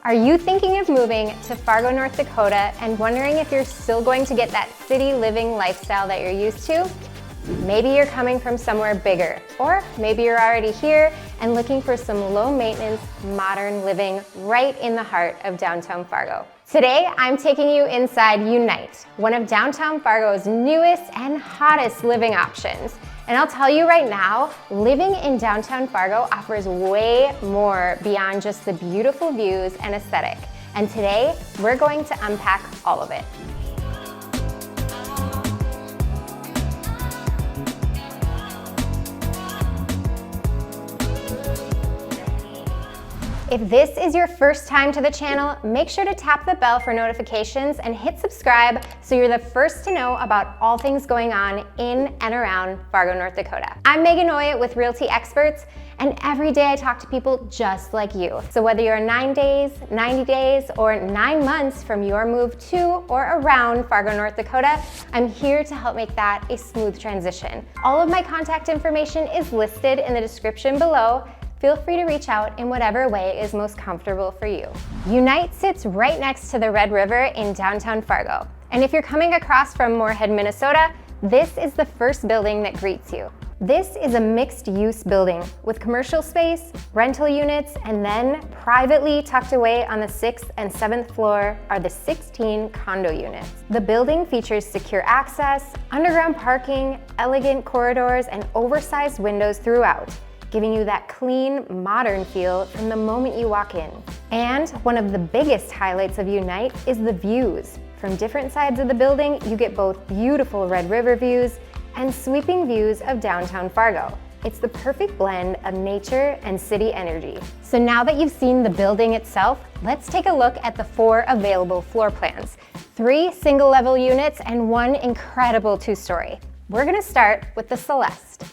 Are you thinking of moving to Fargo, North Dakota and wondering if you're still going to get that city living lifestyle that you're used to? Maybe you're coming from somewhere bigger, or maybe you're already here and looking for some low maintenance, modern living right in the heart of downtown Fargo. Today, I'm taking you inside Unite, one of downtown Fargo's newest and hottest living options. And I'll tell you right now, living in downtown Fargo offers way more beyond just the beautiful views and aesthetic. And today, we're going to unpack all of it. If this is your first time to the channel, make sure to tap the bell for notifications and hit subscribe so you're the first to know about all things going on in and around Fargo, North Dakota. I'm Megan Oye with Realty Experts, and every day I talk to people just like you. So whether you're 9 days, 90 days, or 9 months from your move to or around Fargo, North Dakota, I'm here to help make that a smooth transition. All of my contact information is listed in the description below. Feel free to reach out in whatever way is most comfortable for you. Unite sits right next to the Red River in downtown Fargo. And if you're coming across from Moorhead, Minnesota, this is the first building that greets you. This is a mixed-use building with commercial space, rental units, and then privately tucked away on the 6th and 7th floor are the 16 condo units. The building features secure access, underground parking, elegant corridors, and oversized windows throughout, giving you that clean, modern feel from the moment you walk in. And one of the biggest highlights of Unite is the views. From different sides of the building, you get both beautiful Red River views and sweeping views of downtown Fargo. It's the perfect blend of nature and city energy. So now that you've seen the building itself, let's take a look at the 4 available floor plans. 3 single-level units and 1 incredible 2-story. We're gonna start with the Celest.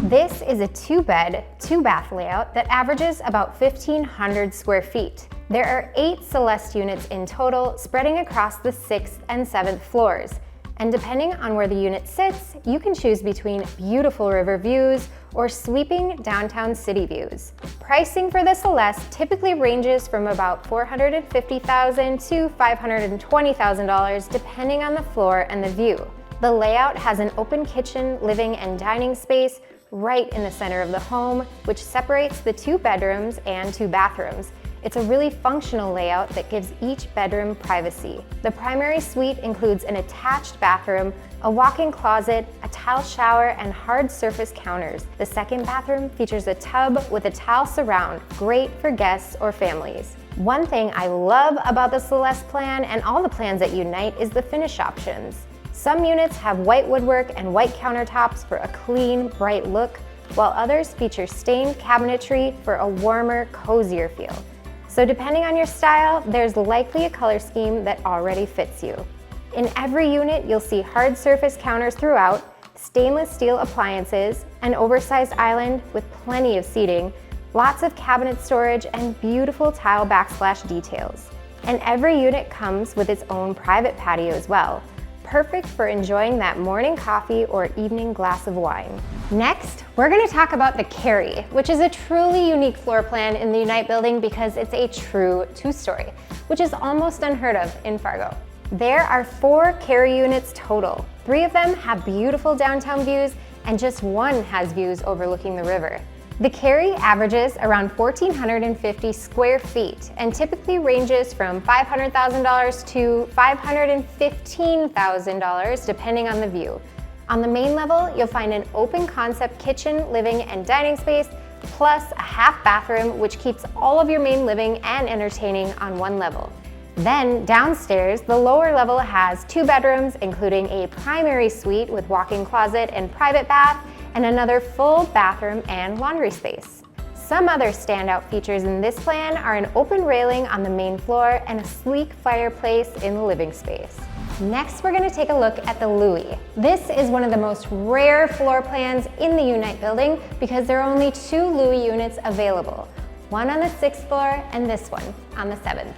This is a 2-bed, 2-bath layout that averages about 1,500 square feet. There are 8 Celest units in total, spreading across the 6th and 7th floors. And depending on where the unit sits, you can choose between beautiful river views or sweeping downtown city views. Pricing for the Celest typically ranges from about $450,000 to $520,000 depending on the floor and the view. The layout has an open kitchen, living, and dining space right in the center of the home, which separates the 2 bedrooms and 2 bathrooms. It's a really functional layout that gives each bedroom privacy. The primary suite includes an attached bathroom, a walk-in closet, a tile shower, and hard surface counters. The second bathroom features a tub with a tile surround, great for guests or families. One thing I love about the Celest plan and all the plans at Unite is the finish options. Some units have white woodwork and white countertops for a clean, bright look, while others feature stained cabinetry for a warmer, cozier feel. So depending on your style, there's likely a color scheme that already fits you. In every unit, you'll see hard surface counters throughout, stainless steel appliances, an oversized island with plenty of seating, lots of cabinet storage, and beautiful tile backsplash details. And every unit comes with its own private patio as well, perfect for enjoying that morning coffee or evening glass of wine. Next, we're gonna talk about the Carrie, which is a truly unique floor plan in the Unite building because it's a true 2-story, which is almost unheard of in Fargo. There are 4 Carrie units total. 3 of them have beautiful downtown views, and just 1 has views overlooking the river. The Carrie averages around 1,450 square feet and typically ranges from $500,000 to $515,000 depending on the view. On the main level, you'll find an open concept kitchen, living, and dining space, plus a half bathroom which keeps all of your main living and entertaining on one level. Then downstairs, the lower level has 2 bedrooms, including a primary suite with walk-in closet and private bath, and another full bathroom and laundry space. Some other standout features in this plan are an open railing on the main floor and a sleek fireplace in the living space. Next, we're going to take a look at the Loui. This is one of the most rare floor plans in the Unite building because there are only 2 Loui units available, one on the 6th floor and this one on the 7th.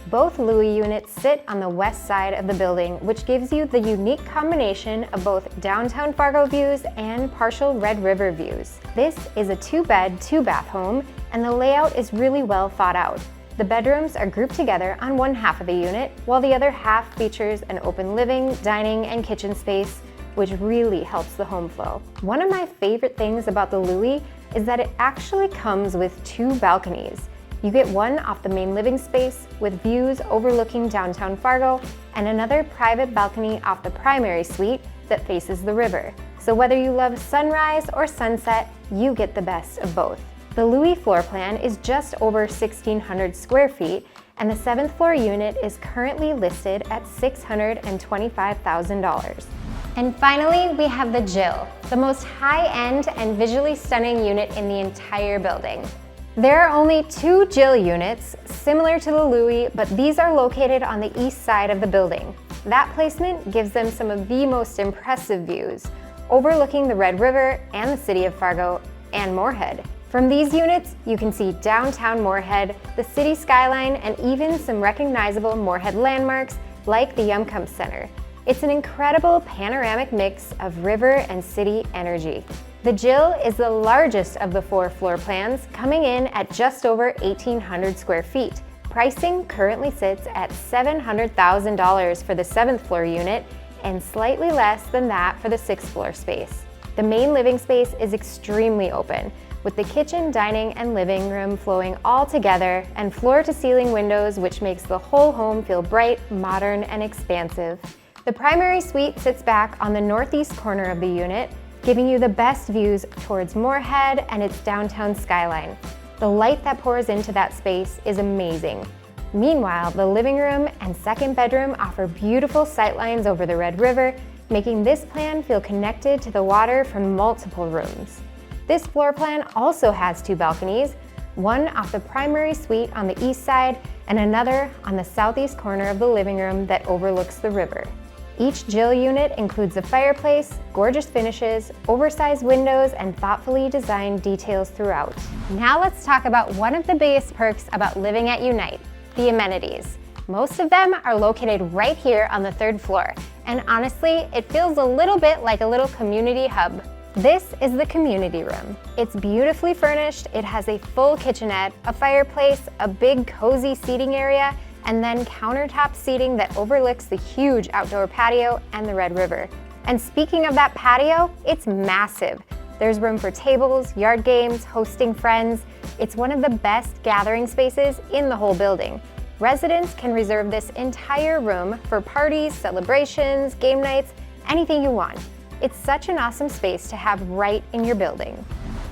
Both Loui units sit on the west side of the building, which gives you the unique combination of both downtown Fargo views and partial Red River views. This is a 2-bed, 2-bath home and the layout is really well thought out. The bedrooms are grouped together on one half of the unit, while the other half features an open living, dining, and kitchen space, which really helps the home flow. One of my favorite things about the Loui is that it actually comes with 2 balconies. You get one off the main living space with views overlooking downtown Fargo, and another private balcony off the primary suite that faces the river. So whether you love sunrise or sunset, you get the best of both. The Loui floor plan is just over 1,600 square feet, and the 7th floor unit is currently listed at $625,000. And finally, we have the Jill, the most high-end and visually stunning unit in the entire building. There are only 2 Jill units, similar to the Loui, but these are located on the east side of the building. That placement gives them some of the most impressive views, overlooking the Red River and the city of Fargo and Moorhead. From these units, you can see downtown Moorhead, the city skyline, and even some recognizable Moorhead landmarks like the Yumcomb Center. It's an incredible panoramic mix of river and city energy. The Jill is the largest of the 4 floor plans, coming in at just over 1,800 square feet. Pricing currently sits at $700,000 for the 7th floor unit and slightly less than that for the 6th floor space. The main living space is extremely open, with the kitchen, dining, and living room flowing all together and floor-to-ceiling windows, which makes the whole home feel bright, modern, and expansive. The primary suite sits back on the northeast corner of the unit, giving you the best views towards Moorhead and its downtown skyline. The light that pours into that space is amazing. Meanwhile, the living room and 2nd bedroom offer beautiful sightlines over the Red River, making this plan feel connected to the water from multiple rooms. This floor plan also has 2 balconies, one off the primary suite on the east side and another on the southeast corner of the living room that overlooks the river. Each Jill unit includes a fireplace, gorgeous finishes, oversized windows, and thoughtfully designed details throughout. Now let's talk about one of the biggest perks about living at Unite, the amenities. Most of them are located right here on the 3rd floor, and honestly, it feels a little bit like a little community hub. This is the community room. It's beautifully furnished, it has a full kitchenette, a fireplace, a big cozy seating area, and then countertop seating that overlooks the huge outdoor patio and the Red River. And speaking of that patio, it's massive. There's room for tables, yard games, hosting friends. It's one of the best gathering spaces in the whole building. Residents can reserve this entire room for parties, celebrations, game nights, anything you want. It's such an awesome space to have right in your building.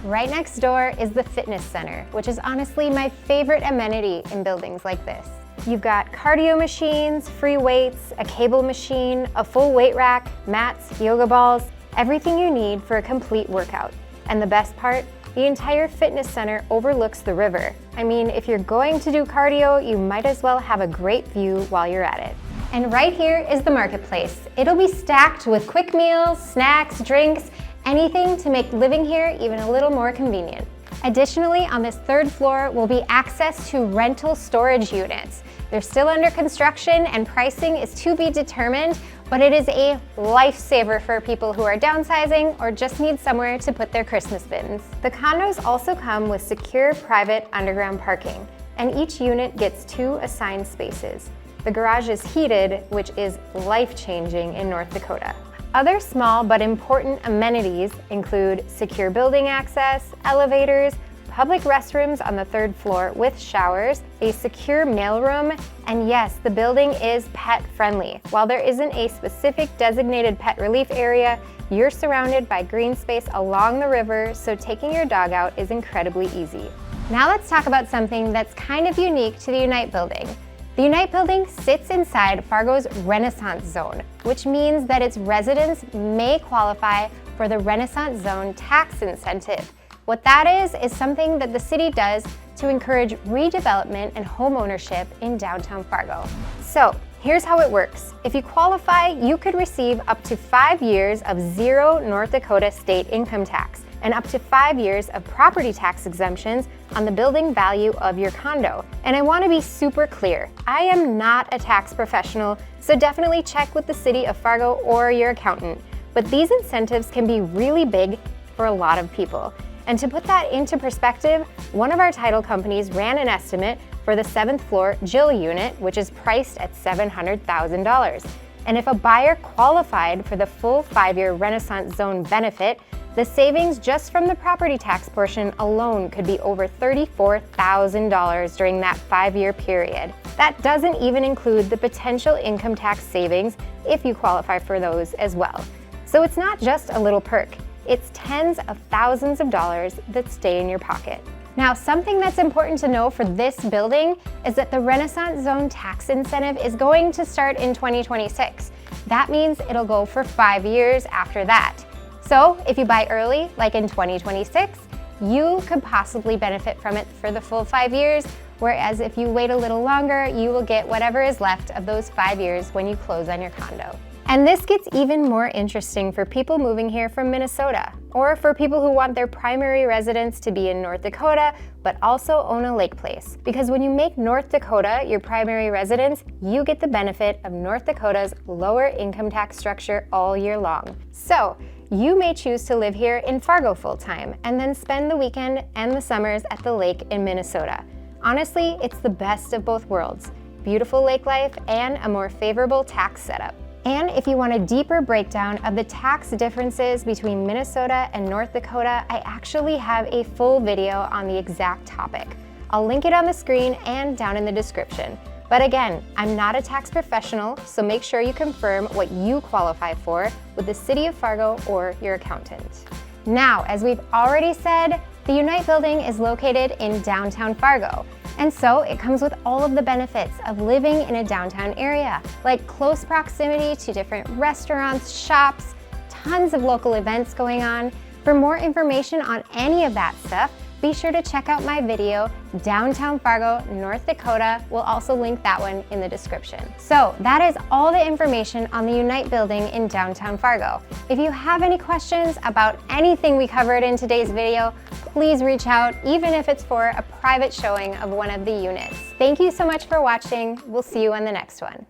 Right next door is the fitness center, which is honestly my favorite amenity in buildings like this. You've got cardio machines, free weights, a cable machine, a full weight rack, mats, yoga balls, everything you need for a complete workout. And the best part, the entire fitness center overlooks the river. I mean, if you're going to do cardio, you might as well have a great view while you're at it. And right here is the marketplace. It'll be stacked with quick meals, snacks, drinks, anything to make living here even a little more convenient. Additionally, on this 3rd floor will be access to rental storage units. They're still under construction and pricing is to be determined, but it is a lifesaver for people who are downsizing or just need somewhere to put their Christmas bins. The condos also come with secure private underground parking, and each unit gets 2 assigned spaces. The garage is heated, which is life-changing in North Dakota. Other small but important amenities include secure building access, elevators, public restrooms on the 3rd floor with showers, a secure mailroom, and yes, the building is pet-friendly. While there isn't a specific designated pet relief area, you're surrounded by green space along the river, so taking your dog out is incredibly easy. Now let's talk about something that's kind of unique to the Unite building. The Unite building sits inside Fargo's Renaissance Zone, which means that its residents may qualify for the Renaissance Zone tax incentive. What that is something that the city does to encourage redevelopment and home ownership in downtown Fargo. So here's how it works. If you qualify, you could receive up to 5 years of 0 North Dakota state income tax and up to 5 years of property tax exemptions on the building value of your condo. And I want to be super clear, I am not a tax professional, so definitely check with the city of Fargo or your accountant. But these incentives can be really big for a lot of people. And to put that into perspective, one of our title companies ran an estimate for the 7th floor Jill unit, which is priced at $700,000. And if a buyer qualified for the full 5-year Renaissance Zone benefit, the savings just from the property tax portion alone could be over $34,000 during that 5-year period. That doesn't even include the potential income tax savings if you qualify for those as well. So it's not just a little perk, it's tens of thousands of dollars that stay in your pocket. Now, something that's important to know for this building is that the Renaissance Zone tax incentive is going to start in 2026. That means it'll go for 5 years after that. So if you buy early, like in 2026, you could possibly benefit from it for the full 5 years, whereas if you wait a little longer, you will get whatever is left of those 5 years when you close on your condo. And this gets even more interesting for people moving here from Minnesota, or for people who want their primary residence to be in North Dakota, but also own a lake place. Because when you make North Dakota your primary residence, you get the benefit of North Dakota's lower income tax structure all year long. So you may choose to live here in Fargo full-time, and then spend the weekend and the summers at the lake in Minnesota. Honestly, it's the best of both worlds: beautiful lake life and a more favorable tax setup. And if you want a deeper breakdown of the tax differences between Minnesota and North Dakota, I actually have a full video on the exact topic. I'll link it on the screen and down in the description. But again, I'm not a tax professional, so make sure you confirm what you qualify for with the City of Fargo or your accountant. Now, as we've already said, the Unite building is located in downtown Fargo. And so it comes with all of the benefits of living in a downtown area, like close proximity to different restaurants, shops, tons of local events going on. For more information on any of that stuff, be sure to check out my video, Downtown Fargo, North Dakota. We'll also link that one in the description. So that is all the information on the Unite building in downtown Fargo. If you have any questions about anything we covered in today's video, please reach out, even if it's for a private showing of one of the units. Thank you so much for watching. We'll see you on the next one.